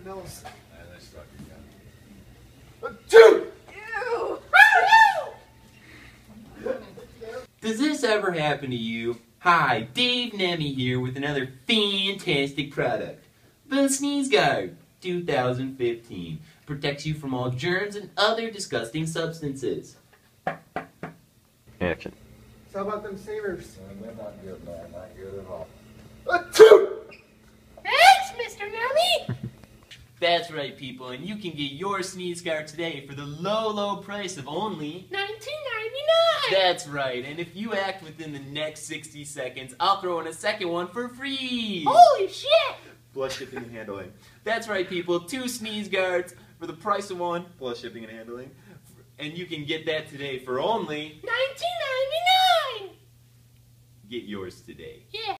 Mills. And I struck again. Two! Ew! Does this ever happen to you? Hi, Dave Nemi here with another fantastic product. The Sneeze Guard 2015 protects you from all germs and other disgusting substances. Action. So how about them savers? They're not good, man. Not good at all. Two! Thanks, Mr. Nami! That's right, people, and you can get your Sneeze Guard today for the low, low price of only $19.99! That's right, and if you act within the next 60 seconds, I'll throw in a second one for free! Holy shit! Plus shipping and handling. That's right, people, 2 Sneeze Guards for the price of 1, plus shipping and handling. And you can get that today for only $19.99! get yours today. Yeah.